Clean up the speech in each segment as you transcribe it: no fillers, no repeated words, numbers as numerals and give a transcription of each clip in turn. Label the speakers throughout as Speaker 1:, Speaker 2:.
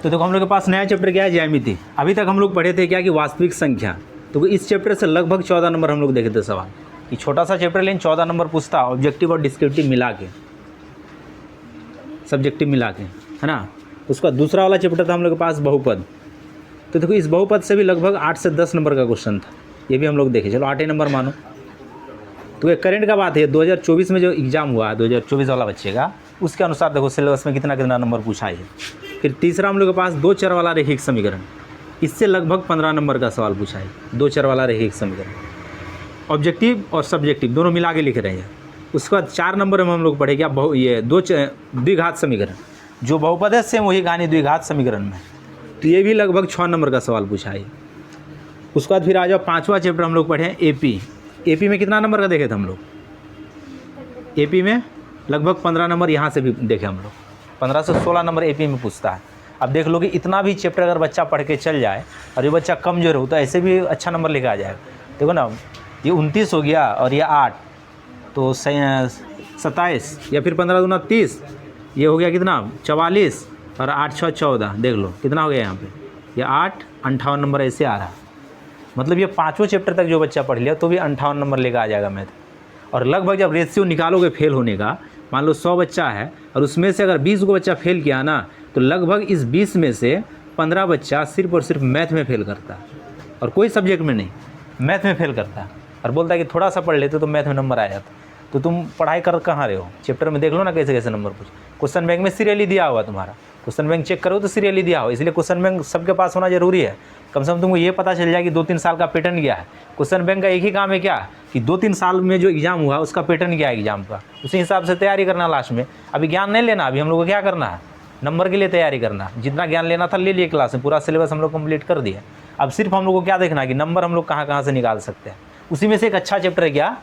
Speaker 1: तो देखो हम लोग के पास नया चैप्टर क्या है, ज्यामिति। अभी तक हम लोग पढ़े थे क्या कि वास्तविक संख्या। तो इस चैप्टर से लगभग 14 नंबर हम लोग देखे थे सवाल, कि छोटा सा चैप्टर लेकिन 14 नंबर पूछता, ऑब्जेक्टिव और डिस्क्रिप्टिव मिला के, सब्जेक्टिव मिला के, है ना। उसका दूसरा वाला चैप्टर था हम लोग के पास बहुपद। तो देखो इस बहुपद से भी लगभग 8 से 10 नंबर का क्वेश्चन था, ये भी हम लोग देखे। चलो 8 नंबर मानो। तो ये करंट का बात है, 2024 में जो एग्ज़ाम हुआ 2024 वाला बच्चे का, उसके अनुसार देखो सिलेबस में कितना कितना नंबर पूछा है। फिर तीसरा हम लोग के पास 2 चर वाला रैखिक समीकरण, इससे लगभग 15 नंबर का सवाल पूछा है। 2 चर वाला रैखिक समीकरण ऑब्जेक्टिव और सब्जेक्टिव दोनों मिला के लिख रहे हैं। उसके बाद 4 नंबर में हम लोग पढ़े क्या, ये द्विघात समीकरण, जो बहुपद है सेम वही कहानी द्विघात समीकरण में। तो ये भी लगभग 6 नंबर का सवाल पूछा है। उसके बाद फिर आ जाओ 5वां चैप्टर हम लोग पढ़े एपी। एपी में कितना नंबर का देखे थे हम लोग, एपी में लगभग 15 नंबर यहाँ से भी देखे हम लोग। 15 से 16 नंबर एपी में पूछता है। अब देख लो कि इतना भी चैप्टर अगर बच्चा पढ़ के चल जाए और ये बच्चा कमजोर हो तो ऐसे भी अच्छा नंबर लेके आ जाएगा। देखो ना, ये 29 हो गया और ये 8, तो 27 या फिर 15 दूना 30, ये हो गया कितना 44 और 8 6 14, देख लो कितना हो गया यहाँ पे, ये 8 58 नंबर ऐसे आ रहा है। मतलब ये 5वें चैप्टर तक जो बच्चा पढ़ लिया तो भी 58 नंबर लेकर आ जाएगा मैथ। और लगभग जब रेशियो निकालोगे फेल होने का, मान लो 100 बच्चा है और उसमें से अगर 20 को बच्चा फेल किया ना, तो लगभग इस 20 में से 15 बच्चा सिर्फ और सिर्फ मैथ में फेल करता है और कोई सब्जेक्ट में नहीं, मैथ में फेल करता है। और बोलता है कि थोड़ा सा पढ़ लेते तो मैथ में नंबर आ जाता। तो तुम पढ़ाई कर कहाँ रहे हो, चैप्टर में देख लो ना कैसे कैसे नंबर पूछ। क्वेश्चन बैंक में सीरियली दिया हुआ तुम्हारा, क्वेश्चन बैंक चेक करो तो सीरियली दिया हो, इसलिए क्वेश्चन बैंक सबके पास होना जरूरी है। कम से कम तुमको ये पता चल जाए कि 2-3 साल का पैटर्न क्या है। क्वेश्चन बैंक का एक ही काम है क्या, कि 2-3 साल में जो एग्जाम हुआ उसका पैटर्न क्या है एग्जाम का, उसी हिसाब से तैयारी करना लास्ट में। अभी ज्ञान नहीं लेना, अभी हम लोग को क्या करना है, नंबर के लिए तैयारी करना। जितना ज्ञान लेना था ले लिए क्लास में, पूरा सिलेबस हम लोग कंप्लीट कर दिया। अब सिर्फ हम लोग को क्या देखना है कि नंबर हम लोग कहाँ कहाँ से निकाल सकते हैं। उसी में से एक अच्छा चैप्टर है क्या,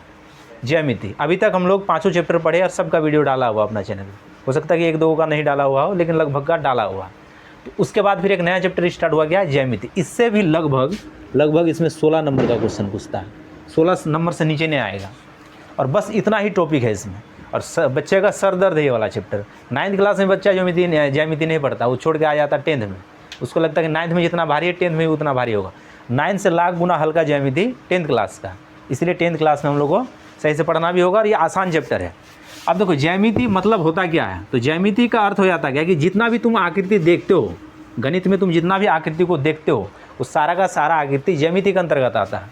Speaker 1: ज्यामिति। अभी तक हम लोग 5 चैप्टर पढ़े और सबका वीडियो डाला हुआ अपना चैनल में। हो सकता है कि 1-2 का नहीं डाला हुआ हो, लेकिन लगभग का डाला हुआ। तो उसके बाद फिर एक नया चैप्टर स्टार्ट हुआ गया ज्यामिति। इससे भी लगभग इसमें 16 नंबर का क्वेश्चन पूछता है, 16 नंबर से नीचे नहीं आएगा। और बस इतना ही टॉपिक है इसमें। और बच्चे का सर दर्द है ये वाला चैप्टर। 9th क्लास में बच्चा ज्यामिति नहीं पढ़ता, वो छोड़ के आ जाता 10th में। उसको लगता है कि 9th में जितना भारी है 10th में भी उतना भारी होगा। 9 से लाख गुना हल्का ज्यामिति 10th क्लास का, इसलिए 10th क्लास में हम लोग को सही से पढ़ना भी होगा। और ये आसान चैप्टर है। अब देखो ज्यामिति मतलब होता क्या है, तो ज्यामिति का अर्थ हो जाता है क्या कि जितना भी तुम आकृति देखते हो, गणित में तुम जितना भी आकृति को देखते हो, उस सारा का सारा आकृति ज्यामिति के अंतर्गत आता है।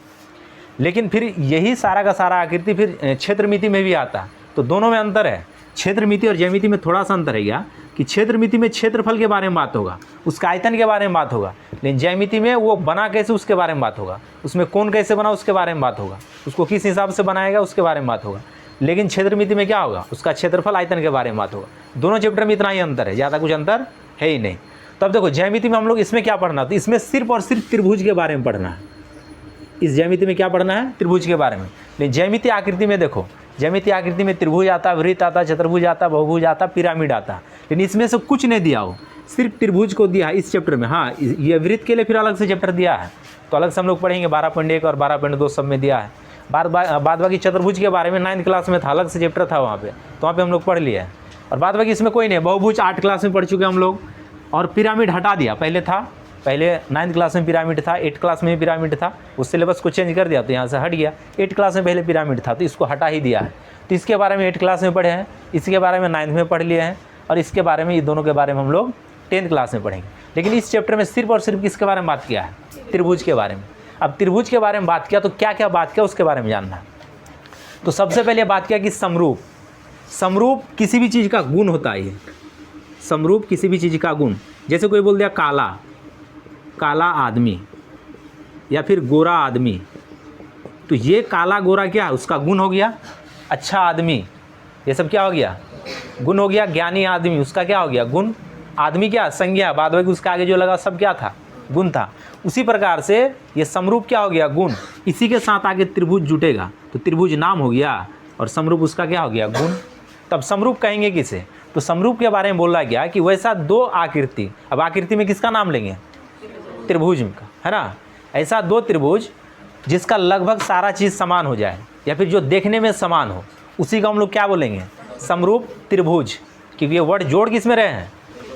Speaker 1: लेकिन फिर यही सारा का सारा आकृति फिर क्षेत्रमिति में भी आता है। तो दोनों में अंतर है, क्षेत्रमिति और ज्यामिति में थोड़ा सा अंतर है क्या, कि क्षेत्रमिति में क्षेत्रफल के बारे में बात होगा, उसका आयतन के बारे में बात होगा। लेकिन ज्यामिति में वो बना कैसे उसके बारे में बात होगा, उसमें कौन कैसे बना उसके बारे में बात होगा, उसको किस हिसाब से बनाएगा उसके बारे में बात होगा। लेकिन क्षेत्रमिति में क्या होगा, उसका क्षेत्रफल आयतन के बारे में बात होगा। दोनों चैप्टर में इतना ही अंतर है, ज़्यादा कुछ अंतर है ही नहीं। तब देखो ज्यामिति में हम लोग इसमें क्या पढ़ना, तो इसमें सिर्फ और सिर्फ त्रिभुज के बारे में पढ़ना है। इस ज्यामिति में क्या पढ़ना है, त्रिभुज के बारे में। लेकिन ज्यामिति आकृति में देखो, ज्यामिति आकृति में त्रिभुज आता, वृत्त आता, चतुर्भुज आता, बहुभुज आता, पिरामिड आता। लेकिन इसमें से कुछ नहीं दिया हो, सिर्फ त्रिभुज को दिया है इस चैप्टर में। हाँ, ये वृत्त के लिए फिर अलग से चैप्टर दिया है, तो अलग से हम लोग पढ़ेंगे। 12.1 और 12.2 सब में दिया है। बाद बाकी चतुर्भुज के बारे में 9th क्लास में था, अलग से चैप्टर था वहाँ पे, तो वहाँ पे हम लोग पढ़ लिए हैं। और बाद बाकी इसमें कोई नहीं। बहुभुज 8 क्लास में पढ़ चुके हम लोग। और पिरामिड हटा दिया, पहले था, पहले 9th क्लास में पिरामिड था, 8th क्लास में भी पिरामिड था, उस सिलेबस को चेंज कर दिया तो यहाँ से हट गया। 8th क्लास में पहले पिरामिड था तो इसको हटा ही दिया है। तो इसके बारे में 8th क्लास में पढ़े हैं, इसके बारे में 9th में पढ़ लिए हैं, और इसके बारे में, ये दोनों के बारे में हम लोग 10th क्लास में पढ़ेंगे। लेकिन इस चैप्टर में सिर्फ और सिर्फ किसके बारे में बात किया है, त्रिभुज के बारे में। अब त्रिभुज के बारे में बात किया तो क्या क्या बात किया उसके बारे में जानना है। तो सबसे पहले बात किया कि समरूप किसी भी चीज़ का गुण होता है। समरूप किसी भी चीज़ का गुण, जैसे कोई बोल दिया काला आदमी या फिर गोरा आदमी, तो ये काला गोरा क्या है, उसका गुण हो गया। अच्छा आदमी, ये सब क्या हो गया, गुण हो गया। ज्ञानी आदमी, उसका क्या हो गया, गुण। आदमी क्या, संज्ञा, बाद में उसका आगे जो लगा सब क्या था, गुण था। उसी प्रकार से ये समरूप क्या हो गया, गुण। इसी के साथ आगे त्रिभुज जुटेगा तो त्रिभुज नाम हो गया, और समरूप उसका क्या हो गया, गुण। तब समरूप कहेंगे किसे, तो समरूप के बारे में बोला गया कि वैसा 2 आकृति, अब आकृति में किसका नाम लेंगे, त्रिभुज का, है ना। ऐसा 2 त्रिभुज जिसका लगभग सारा चीज़ समान हो जाए, या फिर जो देखने में समान हो, उसी का हम लोग क्या बोलेंगे, समरूप त्रिभुज। क्योंकि ये वर्ड जोड़ किस में रहे हैं,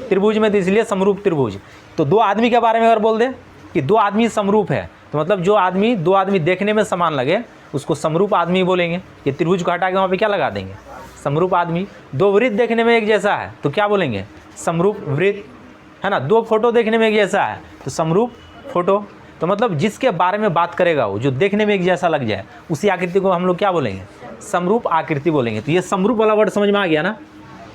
Speaker 1: त्रिभुज में, तो इसलिए समरूप त्रिभुज। तो दो आदमी के बारे में अगर बोल दे कि दो आदमी समरूप है, तो मतलब जो आदमी दो आदमी देखने में समान लगे उसको समरूप आदमी बोलेंगे। ये त्रिभुज को हटा के वहाँ पे क्या लगा देंगे, समरूप आदमी। दो वृत्त देखने में एक जैसा है तो क्या बोलेंगे, समरूप वृत्त, है ना। दो फोटो देखने में एक जैसा है तो समरूप फोटो। तो मतलब जिसके बारे में बात करेगा वो, जो देखने में एक जैसा लग जाए, उसी आकृति को हम लोग क्या बोलेंगे, समरूप आकृति बोलेंगे। तो ये समरूप वाला वर्ड समझ में आ गया ना।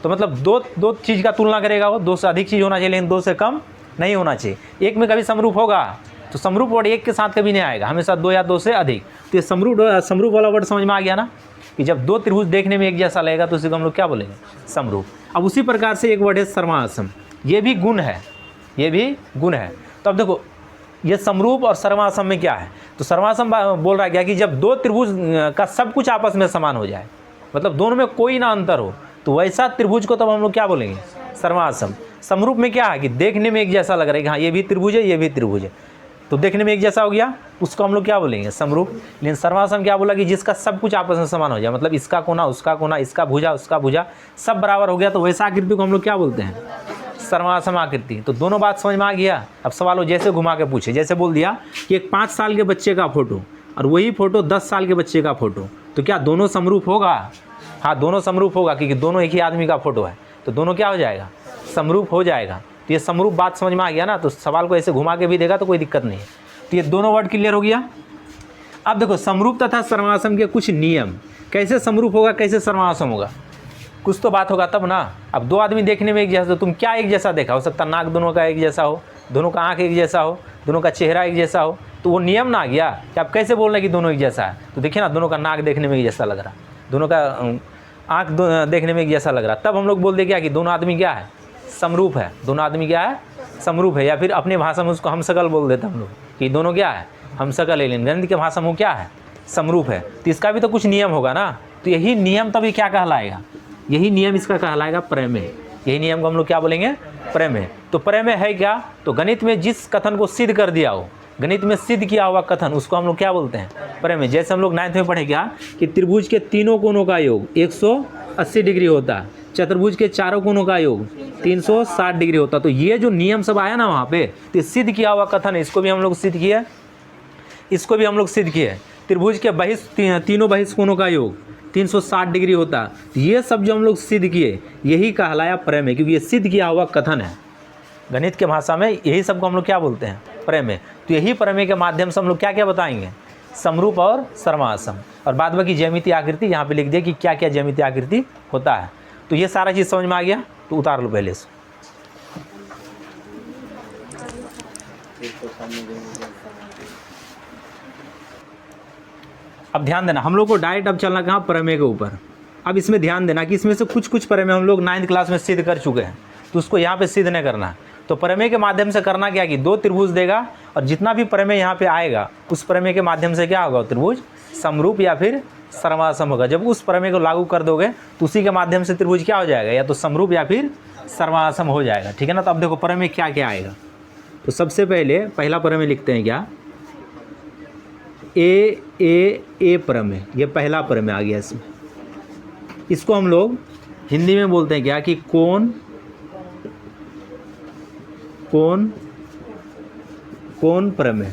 Speaker 1: तो मतलब दो चीज़ का तुलना करेगा वो, दो से अधिक चीज़ होना चाहिए लेकिन दो से कम नहीं होना चाहिए। एक में कभी समरूप होगा तो समरूप वर्ड एक के साथ कभी नहीं आएगा, हमेशा दो या दो से अधिक। तो ये समरूप वाला वर्ड समझ में आ गया ना, कि जब दो त्रिभुज देखने में एक जैसा लगेगा तो उसी को हम लोग क्या बोलेंगे, समरूप। अब उसी प्रकार से एक वर्ड है सर्वासम, ये भी गुण है, ये भी गुण है। तो अब देखो ये समरूप और सर्वासम में क्या है, तो सर्वासम बोल रहा है क्या कि जब दो त्रिभुज का सब कुछ आपस में समान हो जाए, मतलब दोनों में कोई ना अंतर हो, तो वैसा त्रिभुज को तब हम लोग क्या बोलेंगे, सर्वासम। समरूप में क्या है कि देखने में एक जैसा लग रहा है कि हाँ ये भी त्रिभुज है, ये भी त्रिभुज है, तो देखने में एक जैसा हो गया, उसको हम लोग क्या बोलेंगे, समरूप। लेकिन सर्वासम क्या बोला कि जिसका सब कुछ आपस में समान हो जाए, मतलब इसका कोना उसका कोना, इसका भुजा उसका भुजा, सब बराबर हो गया, तो वैसा आकृति को हम लोग क्या बोलते हैं, सर्वासम आकृति। तो दोनों बात समझ में आ गया। अब सवाल हो जैसे घुमा के पूछे, जैसे बोल दिया कि एक 5 साल के बच्चे का फोटो और वही फोटो 10 साल के बच्चे का फोटो, तो क्या दोनों समरूप होगा, हाँ दोनों समरूप होगा, क्योंकि दोनों एक ही आदमी का फोटो है, तो दोनों क्या हो जाएगा, समरूप हो जाएगा। तो ये समरूप बात समझ में आ गया ना। तो सवाल को ऐसे घुमा के भी देगा तो कोई दिक्कत नहीं है। तो ये दोनों वर्ड क्लियर हो गया। अब देखो समरूप तथा सर्वासम के कुछ नियम, कैसे समरूप होगा कैसे सर्वासम होगा, कुछ तो बात होगा तब ना। अब दो आदमी देखने में एक जैसा, तो तुम क्या एक जैसा देखा, हो सकता नाक दोनों का एक जैसा हो, दोनों का आँख एक जैसा हो, दोनों का चेहरा एक जैसा हो, तो वो नियम ना आ गया कि आप कैसे बोल रहे हैं कि दोनों एक जैसा है। तो देखिए ना, दोनों का नाक देखने में एक जैसा लग रहा, दोनों का आँख देखने में एक जैसा लग रहा, तब हम लोग बोल दे क्या कि दोनों आदमी क्या है, समरूप है, दोनों आदमी क्या है, समरूप है। या फिर अपनी भाषा में उसको हम सकल बोल देते हम लोग कि दोनों क्या है, हम सकल। एलियन गणित की भाषा में क्या है, समरूप है। तो इसका भी तो कुछ नियम होगा ना, तो यही नियम तभी क्या कहलाएगा, यही नियम इसका कहलाएगा प्रमेय। यही नियम को हम लोग क्या बोलेंगे, प्रमेय। तो प्रमेय है क्या, तो गणित में जिस कथन को सिद्ध कर दिया हो, गणित में सिद्ध किया हुआ कथन, उसको हम लोग क्या बोलते हैं, प्रमेय। जैसे हम लोग 9th में पढ़े क्या कि त्रिभुज के तीनों कोनों का योग 180 डिग्री होता है, चतुर्भुज के चारों कोनों का योग 360 डिग्री होता। तो ये जो नियम सब आया ना वहाँ पे, तो सिद्ध किया हुआ कथन है, इसको भी हम लोग सिद्ध किए, इसको भी हम लोग सिद्ध किए। त्रिभुज के तीनों बहिष्ठ कोनों का योग 360 डिग्री होता, तो ये सब जो हम लोग सिद्ध किए यही कहलाया प्रमेय, क्योंकि ये सिद्ध किया हुआ कथन है। गणित के भाषा में यही सब को हम लोग क्या बोलते हैं, प्रमेय। तो यही प्रमेय के माध्यम से हम लोग क्या क्या बताएंगे, समरूप और सर्वासम। और बाद बाकी ज्यामितीय आकृति यहाँ पे लिख दिया कि क्या क्या ज्यामितीय आकृति होता है। तो ये सारा चीज़ समझ में आ गया, तो उतार लो पहले से। अब ध्यान देना, हम लोग को डायरेक्ट अब चलना कहाँ, प्रमेय के ऊपर। अब इसमें ध्यान देना कि इसमें से कुछ प्रमेय हम लोग 9th क्लास में सिद्ध कर चुके हैं, तो उसको यहाँ पे सिद्ध नहीं करना। तो प्रमेय के माध्यम से करना क्या कि दो त्रिभुज देगा और जितना भी प्रमेय यहाँ पे आएगा उस प्रमेय के माध्यम से क्या होगा, त्रिभुज समरूप या फिर सर्वासम होगा। जब उस प्रमेय को लागू कर दोगे तो उसी के माध्यम से त्रिभुज क्या हो जाएगा, या तो समरूप या फिर सर्वासम हो जाएगा, ठीक है ना। तो अब देखो प्रमेय क्या क्या आएगा। तो सबसे पहले पहला प्रमेय लिखते हैं क्या, ए प्रमेय, ये पहला प्रमेय आ गया इसमें। इसको हम लोग हिंदी में बोलते हैं क्या कि कोण प्रमेय।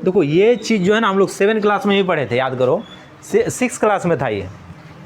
Speaker 1: देखो ये चीज़ जो है ना हम लोग 7 क्लास में भी पढ़े थे, याद करो 6 क्लास में था ये,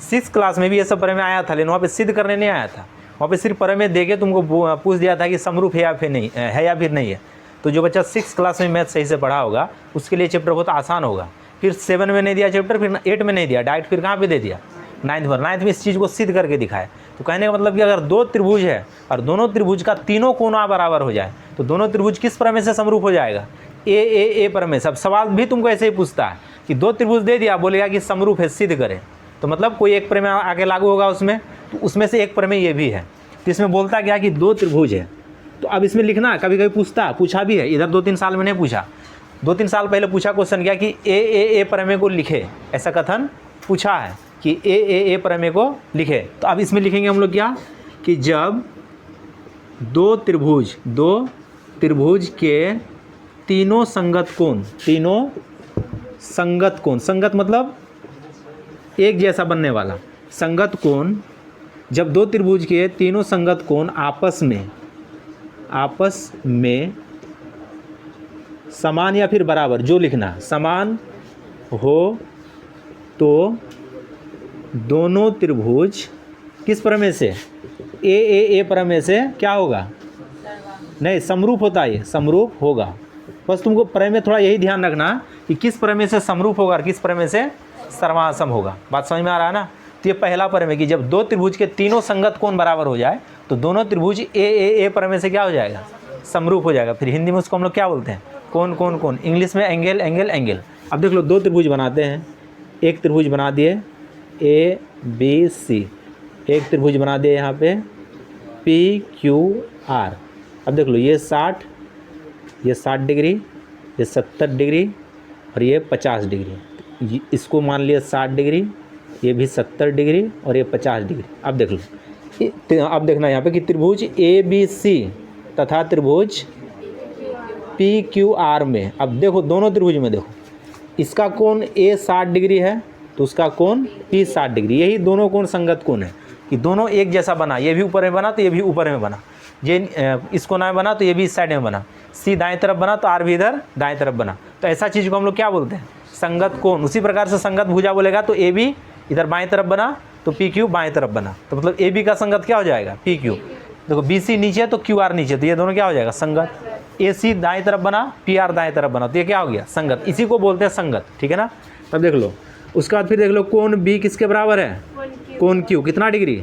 Speaker 1: 6 क्लास में भी ये सब प्रमेय आया था, लेकिन वहाँ पे सिद्ध करने नहीं आया था। वहाँ पे सिर्फ प्रमेय देके तुमको पूछ दिया था कि समरूप है या फिर नहीं है, या फिर नहीं है। तो जो बच्चा 6 क्लास में मैथ सही से पढ़ा होगा उसके लिए चैप्टर बहुत आसान होगा। फिर 7 में नहीं दिया चैप्टर, फिर 8 में नहीं दिया, डायरेक्ट फिर कहाँ पे दे दिया, 9th पर। 9th में इस चीज़ को सिद्ध करके दिखाए। तो कहने का मतलब कि अगर दो त्रिभुज है और दोनों त्रिभुज का तीनों कोना बराबर हो जाए तो दोनों त्रिभुज किस प्रमेय से समरूप हो जाएगा, ए प्रमेय। सब सवाल भी तुमको ऐसे ही पूछता है कि दो त्रिभुज दे दिया, बोलेगा कि समरूप है, सिद्ध करें। तो मतलब कोई एक प्रमेय आगे लागू होगा उसमें, तो उसमें से एक प्रमेय ये भी है। तो इसमें बोलता क्या कि दो त्रिभुज है। तो अब इसमें लिखना, कभी कभी पूछा भी है, इधर 2-3 साल में नहीं पूछा, 2-3 साल पहले पूछा क्वेश्चन क्या कि ए प्रमेय को लिखे, ऐसा कथन पूछा है कि ए प्रमेय को लिखे। तो अब इसमें लिखेंगे हम लोग क्या कि जब दो त्रिभुज के तीनों संगत कोण, संगत मतलब एक जैसा बनने वाला, संगत कोण, जब दो त्रिभुज के तीनों संगत कोण आपस में समान या फिर बराबर जो लिखना है, समान हो तो दोनों त्रिभुज किस प्रमेय से, ए प्रमेय से क्या होगा, नहीं समरूप होता है, ये समरूप होगा। बस तुमको प्रमेय थोड़ा यही ध्यान रखना कि किस प्रमेय से समरूप होगा और किस प्रमेय से सर्वासम होगा। बात समझ में आ रहा है ना। तो ये पहला प्रमेय कि जब दो त्रिभुज के तीनों संगत कोण बराबर हो जाए तो दोनों त्रिभुज ए प्रमेय से क्या हो जाएगा, समरूप हो जाएगा। फिर हिंदी में उसको हम लोग क्या बोलते हैं, कोण कोण कोण, इंग्लिश में एंगल एंगल एंगल। अब देख लो दो त्रिभुज बनाते हैं, एक त्रिभुज बना दिए ए बी सी, एक त्रिभुज बना दिए यहाँ पे पी क्यू आर। अब देख लो ये 60 डिग्री, ये 70 डिग्री और ये 50 डिग्री। इसको मान लिया 60 डिग्री, ये भी 70 डिग्री और ये 50 डिग्री। अब देख लो, अब देखना यहाँ पे कि त्रिभुज ए बी सी तथा त्रिभुज पी क्यू आर में, अब देखो दोनों त्रिभुज में देखो, इसका कोण ए 60 डिग्री है तो उसका कोण पी 60 डिग्री। यही दोनों कोण संगत कोण है कि दोनों एक जैसा बना, ये भी ऊपर में बना तो ये भी ऊपर में बना, ये इस कोना में बना तो ये भी इस साइड में बना, सी दाएं तरफ बना तो आर भी इधर दाएं तरफ बना। तो ऐसा चीज़ को हम लोग क्या बोलते हैं, संगत कोण। उसी प्रकार से संगत भुजा बोलेगा तो ए बी इधर बाएं तरफ बना तो पी क्यू बाएं तरफ बना, तो मतलब ए बी का संगत क्या हो जाएगा, पी क्यू। देखो बी सी नीचे तो क्यू आर नीचे, तो ये दोनों क्या हो जाएगा, संगत। ए सी दाएं तरफ बना, पी आर दाएं तरफ बना, तो ये क्या हो गया, संगत। इसी को बोलते हैं संगत, ठीक है ना। तब देख लो उसके बाद फिर देख लो कोण बी किसके बराबर है, कोण क्यू कितना डिग्री,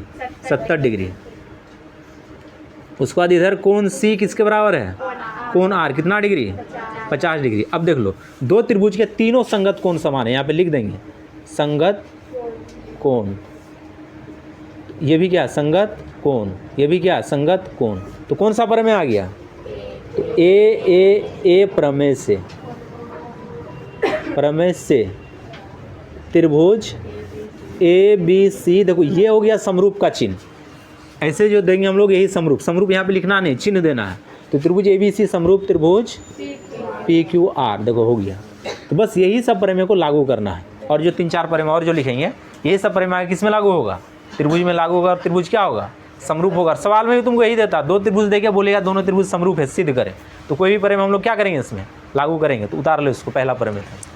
Speaker 1: 70 डिग्री। उसके बाद इधर कोण सी किसके बराबर है, कोण आर कितना डिग्री, 50 डिग्री। अब देख लो दो त्रिभुज के तीनों संगत कोण समान है, यहाँ पे लिख देंगे संगत कोण। ये भी क्या, संगत कोण, ये भी क्या, संगत कोण। तो कौन सा प्रमेय आ गया, तो ए प्रमेय से त्रिभुज ए बी सी, देखो ये हो गया समरूप का चिन्ह। ऐसे जो देंगे हम लोग यही समरूप यहाँ पे लिखना नहीं, चिन्ह देना है। तो त्रिभुज ए बी सी समरूप त्रिभुज पी क्यू आर, देखो हो गया। तो बस यही सब प्रमेय को लागू करना है, और जो 3-4 प्रमेय और जो लिखेंगे यही सब प्रमेय किस में लागू होगा, त्रिभुज में लागू होगा। और त्रिभुज क्या होगा, समरूप होगा। सवाल में भी तुमको यही देता, दो त्रिभुज देके बोलेगा दोनों त्रिभुज समरूप है, सिद्ध करें। तो कोई भी प्रमेय हम लोग क्या करेंगे, इसमें लागू करेंगे। तो उतार लो इसको, पहला प्रमेय था।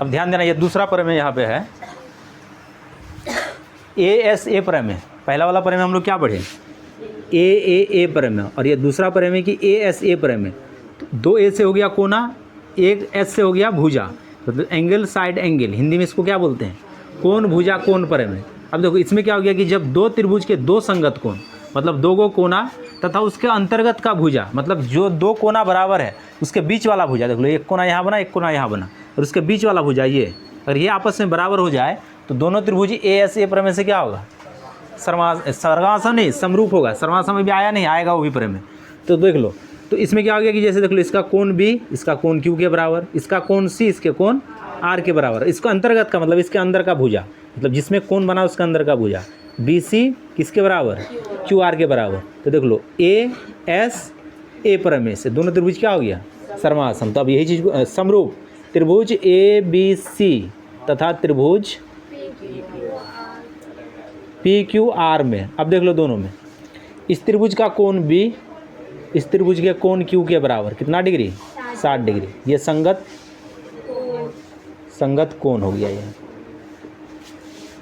Speaker 1: अब ध्यान देना, ये दूसरा प्रमेय यहाँ पे है ए प्रमेय। पहला वाला प्रमेय हम लोग क्या पढ़े, ए प्रमेय, और ये दूसरा प्रमेय की ए प्रमेय। दो ए से हो गया कोना, एक एस से हो गया भुजा, मतलब एंगल साइड एंगल, हिंदी में इसको क्या बोलते हैं, कोण भुजा कोण प्रमेय। अब देखो इसमें क्या हो गया कि जब दो त्रिभुज के दो संगत कोण, मतलब दो गो कोना तथा उसके अंतर्गत का भुजा, मतलब जो दो कोना बराबर है उसके बीच वाला भुजा, देख लो एक कोना यहाँ बना, एक कोना यहाँ बना, और उसके बीच वाला भुजा ये, अगर ये आपस में बराबर हो जाए तो दोनों त्रिभुज ए प्रमेय से क्या होगा, सर्वासम नहीं, समरूप होगा। सर्वासम में भी आया नहीं, आएगा वो भी प्रमेय। तो देख लो, तो इसमें क्या हो गया कि जैसे देख लो इसका कोण बी इसका कोण क्यू के बराबर, इसका कोण सी इसके कोण आर के बराबर, इसका अंतर्गत का मतलब इसके अंदर का भुजा, मतलब जिसमें कोण बना उसका अंदर का भुजा, बी सी किसके बराबर, क्यू आर के बराबर। तो देख लो ए प्रमेय से दोनों त्रिभुज क्या हो गया, सर्वासम। तो अब यही चीज़ समरूप त्रिभुज ए बी सी तथा त्रिभुज पी क्यू आर में। अब देख लो दोनों में, इस त्रिभुज का कोण बी इस त्रिभुज के कोण क्यू के बराबर कितना डिग्री, 60 डिग्री। ये संगत कोण हो गया। ये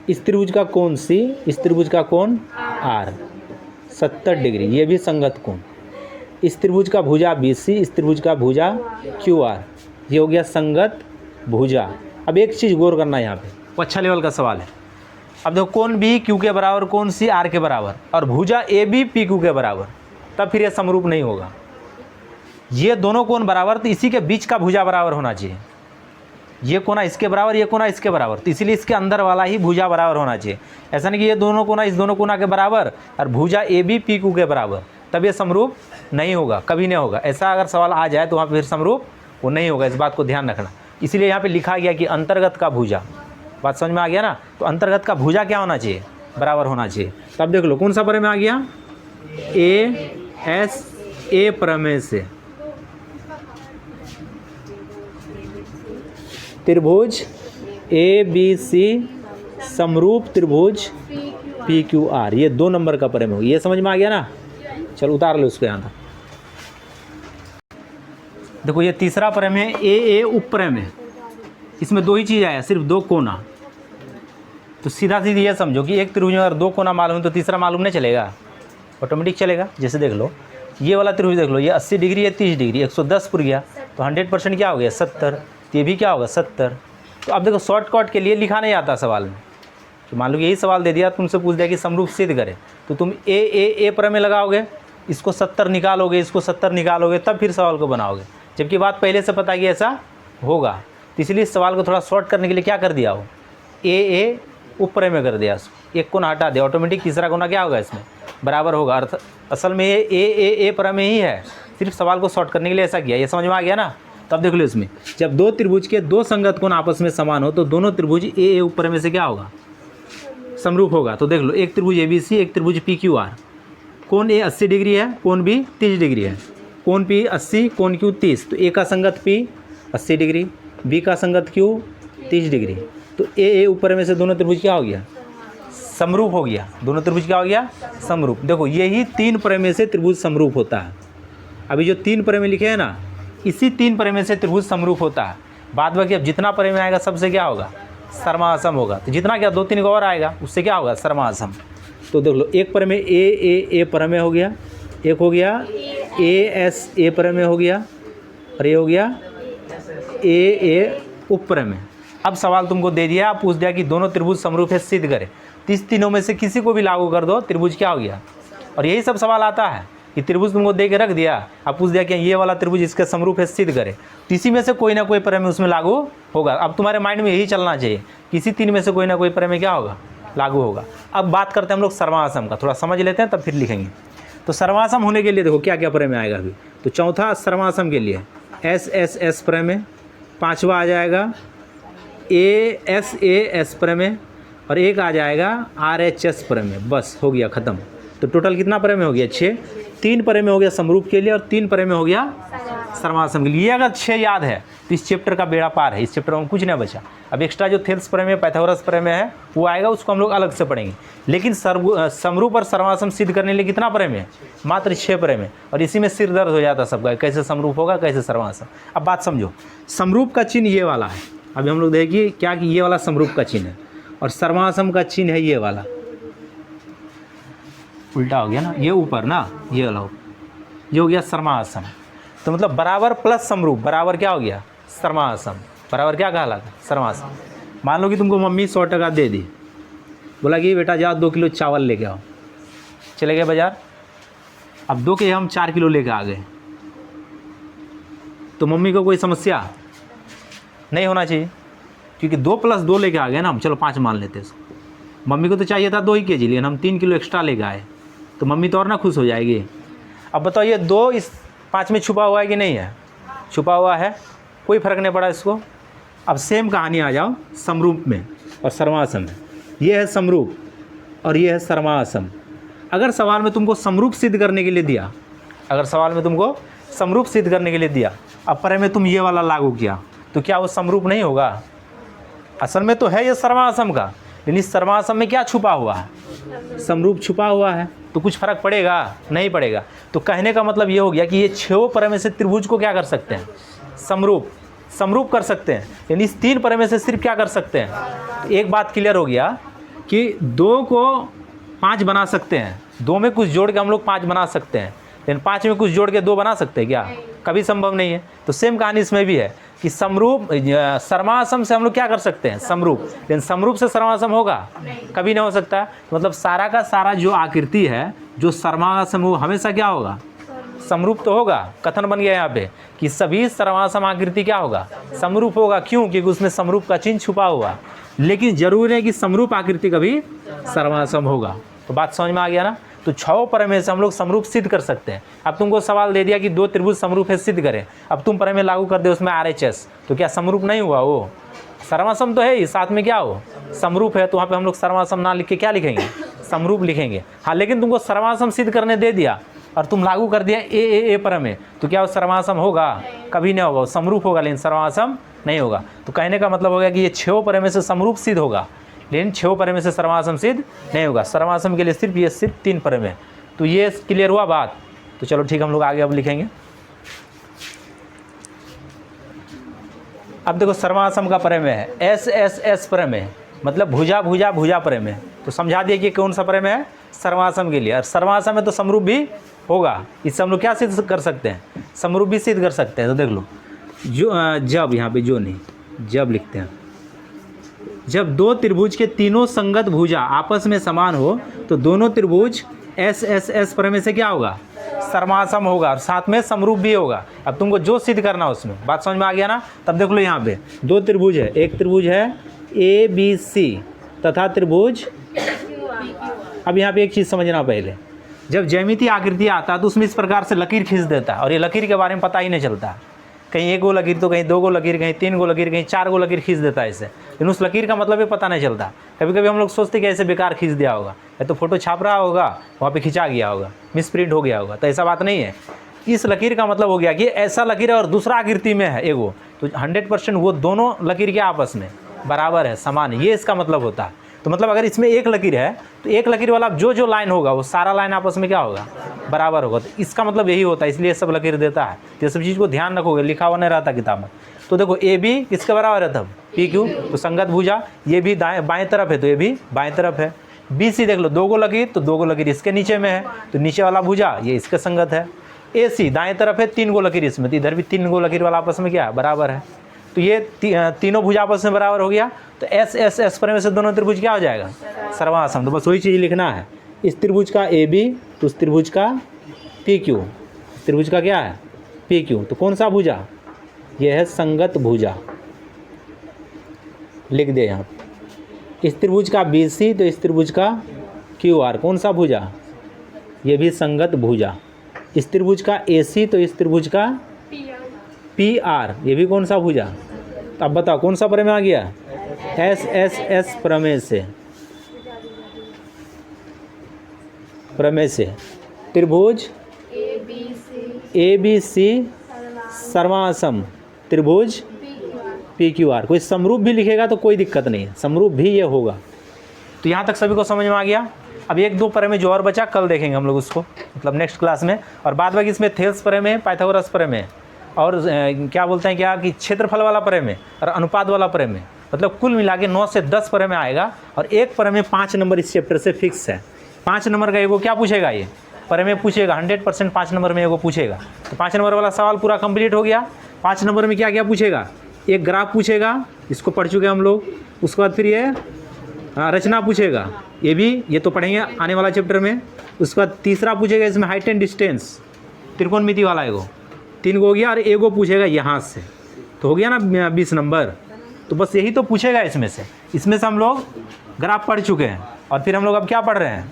Speaker 1: इस त्रिभुज का कोण सी इस त्रिभुज का कोण आर 70 डिग्री, ये भी संगत कोण। इस त्रिभुज का भुजा बी सी इस त्रिभुज का भुजा क्यू आर, ये हो गया संगत भुजा। अब एक चीज़ गौर करना है यहाँ पे, वो अच्छा लेवल का सवाल है। अब देखो कोण बी क्यू के बराबर, कोण सी आर के बराबर, और भुजा ए बी पी क्यू के बराबर, तब फिर ये समरूप नहीं होगा। ये दोनों कोण बराबर, तो इसी के बीच का भुजा बराबर होना चाहिए। ये कोना इसके बराबर, ये कोना इसके बराबर, तो इसीलिए इसके अंदर वाला ही भुजा बराबर होना चाहिए। ऐसा नहीं कि ये दोनों कोना इस दोनों कोना के बराबर और भुजा ए बी पी क्यू के बराबर, तब ये समरूप नहीं होगा, कभी नहीं होगा। ऐसा अगर सवाल आ जाए तो वहाँ फिर समरूप वो नहीं होगा, इस बात को ध्यान रखना। इसीलिए यहाँ पे लिखा गया कि अंतर्गत का भुजा, बात समझ में आ गया ना। तो अंतर्गत का भुजा क्या होना चाहिए, बराबर होना चाहिए। तब देख लो कौन सा प्रमेय आ गया, ए प्रमेय से त्रिभुज ए बी सी समरूप त्रिभुज पी क्यू आर, ये 2 नंबर का प्रमेय हो। ये समझ में आ गया ना। चलो उतार लो उसको यहाँ तक। देखो ये तीसरा प्रमेय है, ए उपप्रमेय, इसमें दो ही चीज़ आया, सिर्फ दो कोना। तो सीधा सीधी ये समझो कि एक त्रिभुज में अगर दो कोना मालूम तो तीसरा मालूम नहीं चलेगा, ऑटोमेटिक चलेगा। जैसे देख लो ये वाला त्रिभुज देख लो, ये 80 डिग्री है, 30 डिग्री, 110 पुर गया तो 100% क्या हो गया 70, तो ये भी क्या होगा 70। तो अब देखो शॉर्टकट के लिए लिखा नहीं आता सवाल में, तो मान लो यही सवाल दे दिया, तुमसे पूछ दिया कि समरूप सिद्ध करे, तो तुम ए प्रमेय लगाओगे, इसको 70 निकालोगे, इसको 70 निकालोगे, तब फिर सवाल को बनाओगे, जबकि बात पहले से पता कि ऐसा होगा। तो इसलिए इस सवाल को थोड़ा शॉर्ट करने के लिए क्या कर दिया हो, ए उपप्रमेय कर दिया, एक कोना हटा दिया, ऑटोमेटिक तीसरा कोना क्या होगा इसमें बराबर होगा। अर्थ असल में ये ए प्रमेय ही है, सिर्फ सवाल को शॉर्ट करने के लिए ऐसा किया। ये समझ में आ गया ना। तब देख लो इसमें जब दो त्रिभुज के दो संगत कोण आपस में समान हो तो दोनों त्रिभुज ए उपप्रमेय से क्या होगा समरूप होगा। तो देख लो एक त्रिभुज ABC, एक त्रिभुज PQR, कोण ए 80 डिग्री है, कोण B 30 डिग्री है, कोण P 80, कोण Q 30, तो ए का संगत P 80 डिग्री, B का संगत Q 30 डिग्री, तो ए उपप्रमेय से दोनों त्रिभुज क्या हो गया समरूप हो गया, दोनों त्रिभुज क्या हो गया समरूप। देखो यही 3 प्रमेय से त्रिभुज समरूप होता है। अभी जो 3 प्रमेय लिखे हैं ना, इसी 3 प्रमेय से त्रिभुज समरूप होता है। बाद बाकी अब जितना प्रमेय आएगा सबसे क्या होगा सर्मासम होगा, तो जितना क्या 2-3 और आएगा उससे क्या होगा सर्मासम। तो देख लो एक प्रमेय ए प्रमेय हो गया, एक हो गया ए प्रमेय हो गया, और ये हो गया ए उपप्रमेय। अब सवाल तुमको दे दिया, पूछ दिया कि दोनों त्रिभुज समरूप है सिद्ध करे, तो इस तीनों में से किसी को भी लागू कर दो, त्रिभुज क्या हो गया। और यही सब सवाल आता है कि त्रिभुज तुमको दे के रख दिया, अब पूछ दिया कि ये वाला त्रिभुज इसके समरूप है सिद्ध करे, तो इसी में से कोई ना कोई प्रमेय उसमें लागू होगा। अब तुम्हारे माइंड में यही चलना चाहिए, किसी 3 में से कोई ना कोई प्रमेय क्या होगा लागू होगा। अब बात करते हैं हम लोग सर्वासम का, थोड़ा समझ लेते हैं तब फिर लिखेंगे। तो सर्वासम होने के लिए देखो क्या क्या प्रमेय आएगा अभी। तो चौथा सर्वासम के लिए एस प्रमेय, पाँचवा आ जाएगा एस प्रमेय, और एक आ जाएगा RHS प्रमेय। बस हो गया ख़त्म। तो टोटल कितना प्रमेय हो गया 6, 3 प्रमेय हो गया समरूप के लिए और 3 प्रमेय हो गया सर्वासम के लिए। ये अगर 6 याद है तो इस चैप्टर का बेड़ा पार है, इस चैप्टर में कुछ नहीं बचा। अब एक्स्ट्रा जो थेल्स प्रमेय पाइथागोरस प्रमेय है वो आएगा, उसको हम लोग अलग से पढ़ेंगे। लेकिन समरूप और सर्वासम सिद्ध करने के लिए कितना प्रमेय मात्र 6 प्रमेय, और इसी में सिर दर्द हो जाता सबका, कैसे समरूप होगा कैसे सर्वासम। अब बात समझो, समरूप का चिन्ह ये वाला है, अभी हम लोग देखिए क्या कि ये वाला समरूप का चिन्ह है, और सर्वासम का चिन्ह है ये वाला, उल्टा हो गया ना, ये ऊपर ना ये वाला, ये हो गया सर्वासम। तो मतलब बराबर प्लस समरूप बराबर क्या हो गया सर्वासम, बराबर क्या कहलाता सर्वासम। मान लो कि तुमको मम्मी 100 टका दे दी, बोला कि बेटा जाओ 2 किलो चावल लेके आओ, चले गए बाज़ार। अब 2 के हम 4 किलो लेके आ गए, तो मम्मी को कोई समस्या नहीं होना चाहिए, क्योंकि 2 + 2 लेके आ गए ना हम, चलो 5 मान लेते इसको। मम्मी को तो चाहिए था 2 ही kg, लेकिन हम 3 किलो एक्स्ट्रा लेके आए, तो मम्मी तो और ना खुश हो जाएगी। अब बताओ ये 2 इस 5 में छुपा हुआ है कि नहीं है, छुपा हुआ है, कोई फ़र्क नहीं पड़ा इसको। अब सेम कहानी आ जाओ समरूप में और सर्वासम में। ये है समरूप और ये है सर्वासम। अगर सवाल में तुमको समरूप सिद्ध करने के लिए दिया, अगर सवाल में तुमको समरूप सिद्ध करने के लिए दिया, अब पर में तुम ये वाला लागू किया, तो क्या वो समरूप नहीं होगा। असल में तो है ये सर्वासम का, लेकिन इस सर्वासम में क्या छुपा हुआ है समरूप छुपा हुआ है, तो कुछ फ़र्क पड़ेगा नहीं पड़ेगा। तो कहने का मतलब ये हो गया कि ये 6 प्रमेय से त्रिभुज को क्या कर सकते हैं समरूप कर सकते हैं, यानी इस 3 प्रमेय से सिर्फ क्या कर सकते हैं। तो एक बात क्लियर हो गया कि 2 को 5 बना सकते हैं, 2 में कुछ जोड़ के हम लोग 5 बना सकते हैं, लेकिन 5 में कुछ जोड़ के 2 बना सकते हैं क्या, कभी संभव नहीं है। तो सेम कहानी इसमें भी है कि समरूप सर्वासम से हम लोग क्या कर सकते हैं समरूप, लेकिन समरूप से सर्वासम होगा कभी नहीं हो सकता। मतलब सारा का सारा जो आकृति है जो सर्वासम वो हमेशा क्या होगा समरूप तो होगा। कथन बन गया यहाँ पे कि सभी सर्वासम आकृति क्या होगा समरूप होगा। क्यों, क्योंकि उसमें समरूप का चिन्ह छुपा हुआ, लेकिन जरूर है कि समरूप आकृति कभी सर्वासम होगा। तो बात समझ में आ गया ना। तो 6 प्रमेय से हम लोग समरूप सिद्ध कर सकते हैं। अब तुमको सवाल दे दिया कि 2 त्रिभुज समरूप है सिद्ध करें, अब तुम प्रमेय लागू कर दे उसमें RHS, तो क्या समरूप नहीं हुआ, वो सर्वासम तो है ही, साथ में क्या हो समरूप है। तो वहाँ पे हम लोग सर्वासम ना लिख के क्या लिखेंगे समरूप लिखेंगे। हाँ, लेकिन तुमको सर्वासम सिद्ध करने दे दिया और तुम लागू कर दिया ए प्रमेय, तो क्या वो सर्वासम होगा, कभी नहीं होगा, वो समरूप होगा लेकिन सर्वासम नहीं होगा। तो कहने का मतलब हो गया कि ये 6 प्रमेय से समरूप सिद्ध होगा, लेकिन 6 प्रमेय से सर्वासम सिद्ध नहीं होगा। सर्वासम के लिए सिर्फ 3 प्रमेय। तो ये क्लियर हुआ बात। तो चलो ठीक, हम लोग आगे अब लिखेंगे। अब देखो सर्वासम का प्रमेय है, एस एस एस प्रमेय मतलब भुजा भुजा भुजा प्रमेय। तो समझा दिया कि कौन सा प्रमेय है, सर्वासम के लिए। और सर्वासम में तो समरूप भी होगा, इससे हम लोग क्या सिद्ध कर सकते हैं, समरूप भी सिद्ध कर सकते हैं। तो देख लो जो जब यहाँ पे जो नहीं, जब लिखते हैं, जब दो त्रिभुज के तीनों संगत भुजा आपस में समान हो तो दोनों त्रिभुज एस एस एस प्रमेय से क्या होगा, सर्वासम होगा और साथ में समरूप भी होगा। अब तुमको जो सिद्ध करना उसमें बात समझ में आ गया ना। तब देख लो यहाँ पे दो त्रिभुज है, एक त्रिभुज है ए बी सी तथा त्रिभुज, अब यहाँ पे एक चीज़ समझना पहले, जब ज्यामितीय आकृति आता है तो उसमें इस प्रकार से लकीर खींच देता है और ये लकीर के बारे में पता ही नहीं चलता, कहीं एक गो लकीर तो कहीं दो गो लकीर, कहीं तीन गो लकीर, कहीं चार गो लकीर खींच देता है इससे, लेकिन उस लकीर का मतलब भी पता नहीं चलता। कभी कभी हम लोग सोचते कि ऐसे बेकार खींच दिया होगा, या तो फोटो छाप रहा होगा वहाँ पे खिंचा गया होगा, मिस प्रिंट हो गया होगा, तो ऐसा बात नहीं है। इस लकीर का मतलब हो गया कि ऐसा लकीर है और दूसरा आकृति में है एगो, तो 100% वो दोनों लकीर के आपस में बराबर है, समान है, ये इसका मतलब होता है। तो मतलब अगर इसमें एक लकीर है तो एक लकीर वाला जो जो लाइन होगा वो सारा लाइन आपस में क्या होगा, बराबर होगा। तो इसका मतलब यही होता है, इसलिए सब लकीर देता है। तो ये सब चीज़ को ध्यान रखोगे, लिखा हुआ नहीं रहता किताब में। तो देखो ए बी किसके बराबर है तब, पी क्यू, तो संगत भुजा, ये भी दाएं बाएं तरफ है तो ये भी बाएं तरफ है। बी सी देख लो दो गो लकीर, तो दो गो लकीर इसके नीचे में है तो नीचे वाला भुजा ये इसके संगत है। ए सी दाएं तरफ है, तीन गो लकीर इसमें, तो इधर भी तीन गो लकीर वाला आपस में क्या है, बराबर है। तो ये तीनों भुजा आपस में बराबर हो गया। तो एस एस एस प्रमेय से दोनों त्रिभुज क्या हो जाएगा, सर्वासम। तो बस वही चीज़ लिखना है, इस त्रिभुज का ए बी तो उस त्रिभुज का पी क्यू, त्रिभुज का क्या है पी क्यू, तो कौन सा भुजा, ये है संगत भुजा, लिख दे यहाँ। इस त्रिभुज का बी सी तो इस त्रिभुज का क्यू आर, कौन सा भुजा, ये भी संगत भुजा। इस त्रिभुज का ए सी तो इस त्रिभुज का पी आर, ये भी कौन सा भुजा। तो अब बताओ कौन सा प्रमेय आ गया, एस एस एस प्रमेय से, प्रमेय से त्रिभुज ए बी सी सर्वासम त्रिभुज पी क्यू आर। कोई समरूप भी लिखेगा तो कोई दिक्कत नहीं है, समरूप भी ये होगा। तो यहाँ तक सभी को समझ में आ गया। अब एक दो प्रमेय जो और बचा कल देखेंगे हम लोग उसको, मतलब नेक्स्ट क्लास में। और बाद बाकी इसमें थेल्स प्रमेय, पाइथागोरस प्रमेय और क्या बोलते हैं क्या कि क्षेत्रफल वाला प्रमेय और अनुपात वाला प्रमेय, मतलब कुल मिला के 9 से 10 प्रमेय आएगा। और एक प्रमेय 5 नंबर इस चैप्टर से फिक्स है। 5 नंबर का एगो क्या पूछेगा, ये प्रमेय पूछेगा 100% 5 नंबर में एगो पूछेगा। तो 5 नंबर वाला सवाल पूरा कंप्लीट हो गया। 5 नंबर में क्या क्या पूछेगा, एक ग्राफ पूछेगा, इसको पढ़ चुके हम लोग। उसके बाद फिर ये रचना पूछेगा, ये तो पढ़ेंगे आने वाला चैप्टर में। उसके बाद तीसरा पूछेगा इसमें हाइट एंड डिस्टेंस, त्रिकोणमिति वाला एगो, 3 गो हो गया। और एगो पूछेगा यहाँ से, तो हो गया ना 20 नंबर। तो बस यही तो पूछेगा इसमें से। इसमें से हम लोग ग्राफ पढ़ चुके हैं और फिर हम लोग अब क्या पढ़ रहे हैं,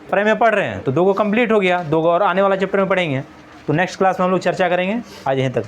Speaker 1: प्रमेय पढ़ रहे हैं। तो 2 गो कंप्लीट हो गया, 2 गो और आने वाला चैप्टर में पढ़ेंगे। तो नेक्स्ट क्लास में हम लोग चर्चा करेंगे। आज यहीं तक।